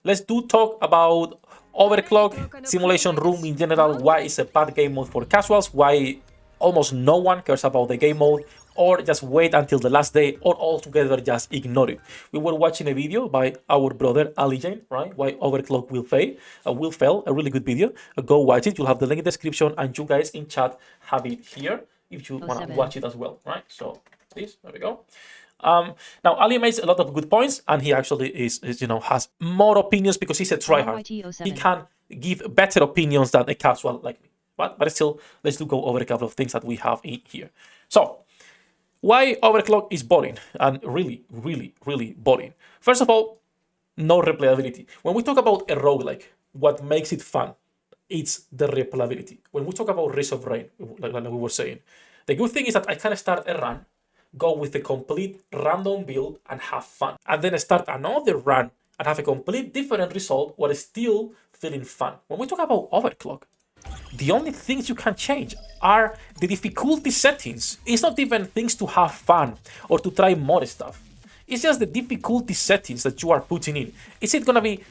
let's do talk about Overclock, Simulation Room in general, why it's a bad game mode for casuals, why almost no one cares about the game mode, or just wait until the last day, or altogether just ignore it. We were watching a video by our brother Ali Jane, right? Why Overclock will fail, a really good video. Go watch it. You'll have the link in the description, and you guys in chat have it here if you want to watch it as well, right? So this, there we go. Now Ali makes a lot of good points, and he actually is has more opinions because he's a tryhard. He can give better opinions than a casual like me. But still, let's go over a couple of things that we have in here. So, why Overclock is boring and really, really, really boring. First of all, no replayability. When we talk about a roguelike, what makes it fun, it's the replayability. When we talk about Rise of Rain, like we were saying, the good thing is that I can start a run, go with a complete random build and have fun, and then start another run and have a complete different result while still feeling fun. When we talk about Overclock, the only things you can change are the difficulty settings. It's not even things to have fun or to try more stuff. It's just the difficulty settings that you are putting in. Is it gonna be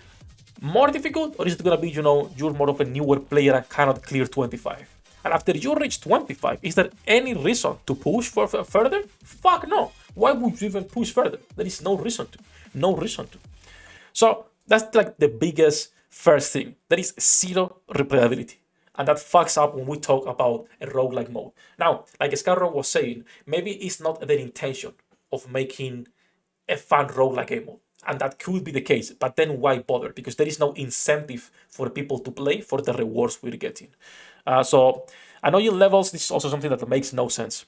more difficult, or is it gonna be, you're more of a newer player and cannot clear 25? And after you reach 25, is there any reason to push for further? Fuck no. Why would you even push further? There is no reason to. No reason to. So that's like the biggest first thing. There is zero replayability. And that fucks up when we talk about a roguelike mode. Now, like Scarro was saying, maybe it's not the intention of making a fun roguelike game mode. And that could be the case, but then why bother? Because there is no incentive for people to play for the rewards we're getting. So, annoying levels, this is also something that makes no sense.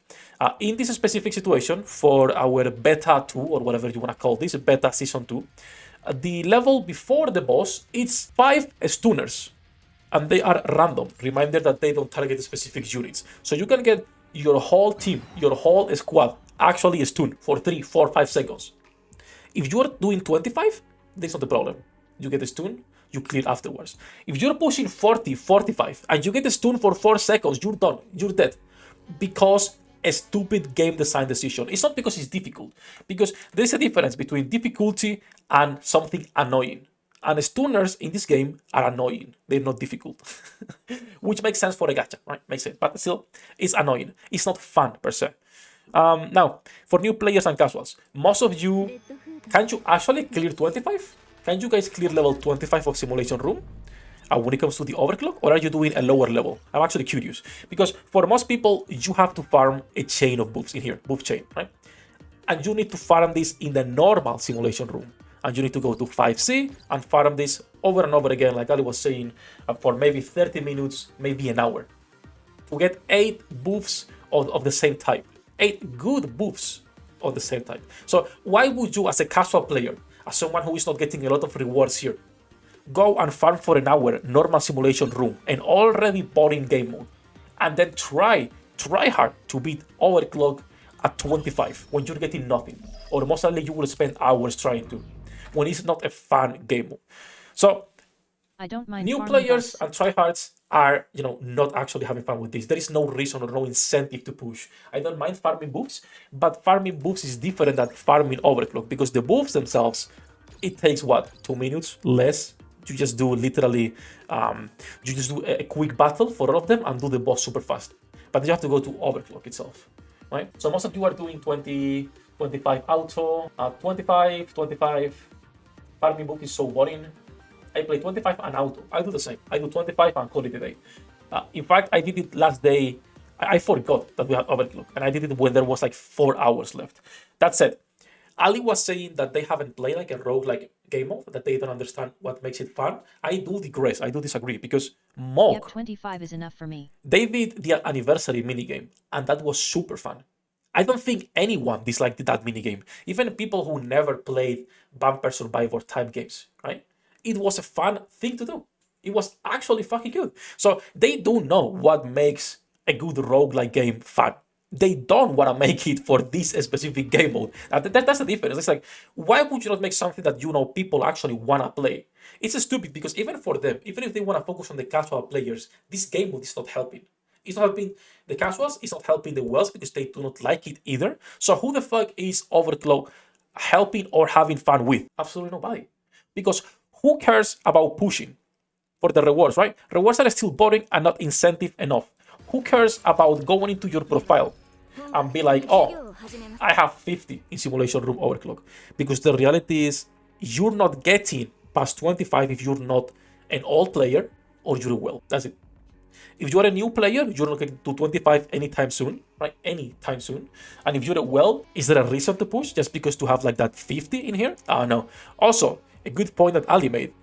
In this specific situation, for our beta 2, or whatever you want to call this, beta season 2, the level before the boss, it's 5 stunners. And they are random. Reminder that they don't target specific units. So you can get your whole team, your whole squad actually stunned for 3, 4, 5 seconds. If you're doing 25, that's not the problem. You get a stun, you clear afterwards. If you're pushing 40, 45, and you get a stun for 4 seconds, you're done. You're dead. Because a stupid game design decision. It's not because it's difficult. Because there's a difference between difficulty and something annoying. And stunners in this game are annoying. They're not difficult. Which makes sense for a gacha, right? Makes sense. But still, it's annoying. It's not fun, per se. Now, for new players and casuals, most of you, can you actually clear 25? Can you guys clear level 25 of Simulation Room? When it comes to the Overclock? Or are you doing a lower level? I'm actually curious. Because for most people, you have to farm a chain of buffs in here. Buff chain, right? And you need to farm this in the normal Simulation Room. And you need to go to 5C and farm this over and over again, like Ali was saying, for maybe 30 minutes, maybe an hour. To get 8 buffs of the same type. 8 good buffs of the same type. So why would you, as a casual player, as someone who is not getting a lot of rewards here, go and farm for an hour, normal Simulation Room, an already boring game mode, and then try hard to beat Overclock at 25 when you're getting nothing? Or most likely you will spend hours trying to, when it's not a fun game mode. So I don't mind new players and tryhards are, not actually having fun with this. There is no reason or no incentive to push. I don't mind farming buffs, but farming buffs is different than farming Overclock, because the buffs themselves, it takes what, 2 minutes less. You just do literally, you just do a quick battle for all of them and do the boss super fast. But you have to go to Overclock itself, right? So most of you are doing 20, 25 auto, 25. Farming book is so boring. I play 25 and auto. I do the same. I do 25 and call it a day. In fact, I did it last day. I forgot that we had Overclock, and I did it when there was like 4 hours left. That said, Ali was saying that they haven't played like a roguelike game mode, that they don't understand what makes it fun. I do digress. I do disagree, because Mog, Yep, 25 is enough for me. they did the anniversary minigame, and that was super fun. I don't think anyone disliked that minigame. Even people who never played Vampire Survivor type games, right? It was a fun thing to do. It was actually fucking good. So they do know what makes a good roguelike game fun. They don't want to make it for this specific game mode. That's the difference. It's like, why would you not make something that people actually want to play? It's stupid, because even for them, even if they want to focus on the casual players, this game mode is not helping. It's not helping the casuals, it's not helping the whales, because they do not like it either. So who the fuck is Overclock helping or having fun with? Absolutely nobody. Because Who cares about pushing for the rewards, right? Rewards are still boring and not incentive enough. Who cares about going into your profile and be like, oh, I have 50 in Simulation Room Overclock? Because the reality is you're not getting past 25 if you're not an old player or you're well. That's it. If you're a new player, you're not getting to 25 anytime soon, right? Anytime soon. And if you're a well, is there a reason to push just because to have like that 50 in here? No. Also, a good point that Ali made.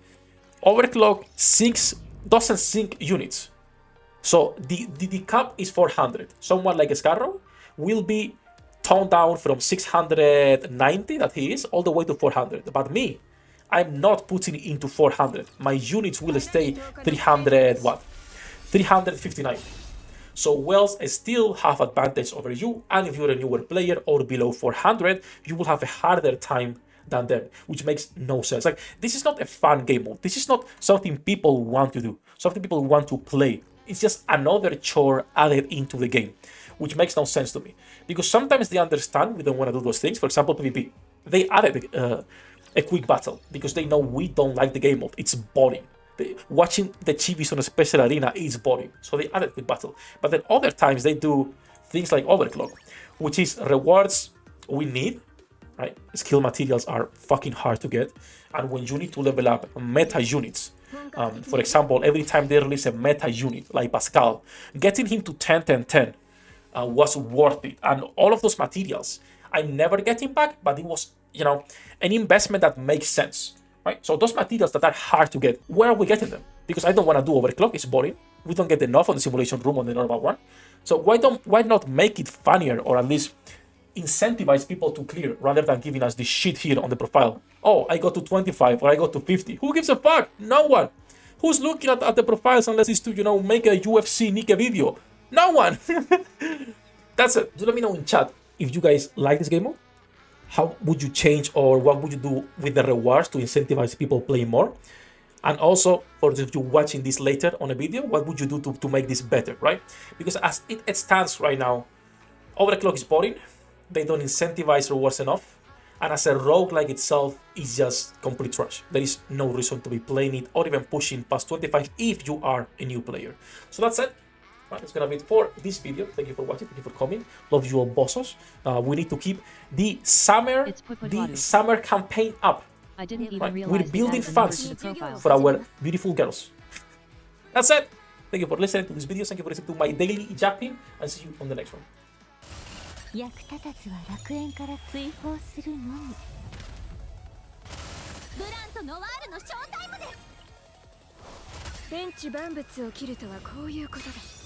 Overclock doesn't sync units. So the cap is 400. Someone like Scarrow will be toned down from 690 that he is all the way to 400. But me, I'm not putting it into 400. My units will stay 300 what? 359. So wells still have advantage over you, and if you're a newer player or below 400, you will have a harder time than them, which makes no sense. Like, this is not a fun game mode. This is not something people want to do, something people want to play. It's just another chore added into the game, which makes no sense to me. Because sometimes they understand we don't want to do those things. For example, PvP. They added a quick battle because they know we don't like the game mode. It's boring. Watching the chibis on a special arena is boring. So they added quick battle. But then other times they do things like Overclock, which is rewards we need, right? Skill materials are fucking hard to get. And when you need to level up meta units, for example, every time they release a meta unit like Pascal, getting him to 10, 10, 10 was worth it. And all of those materials, I never get him back, but it was, an investment that makes sense, right? So those materials that are hard to get, where are we getting them? Because I don't want to do Overclock, it's boring. We don't get enough on the simulation room on the normal one. So why not make it funnier, or at least incentivize people to clear rather than giving us this shit here on the profile? Oh, I got to 25 or I got to 50. Who gives a fuck? No one. Who's looking at the profiles unless it's to, make a UFC NIKKE video? No one. That's it. Just let me know in chat if you guys like this game mode. How would you change, or what would you do with the rewards to incentivize people playing more? And also, for those of you watching this later on a video, what would you do to make this better, right? Because as it stands right now, Overclock is boring. They don't incentivize rewards enough. And as a roguelike itself is just complete trash. There is no reason to be playing it or even pushing past 25 if you are a new player. So that's it. Right, that's gonna be it for this video. Thank you for watching. Thank you for coming. Love you all, bossos. We need to keep the summer campaign up. I didn't even realize We're building funds profile. for our beautiful girls. That's it. Thank you for listening to this video. Thank you for listening to my daily yapping, and see you on the next one. 役立たずは楽園から追放するのみ。ブランとノワールのショータイムです。天地万物を切るとはこういうことだ。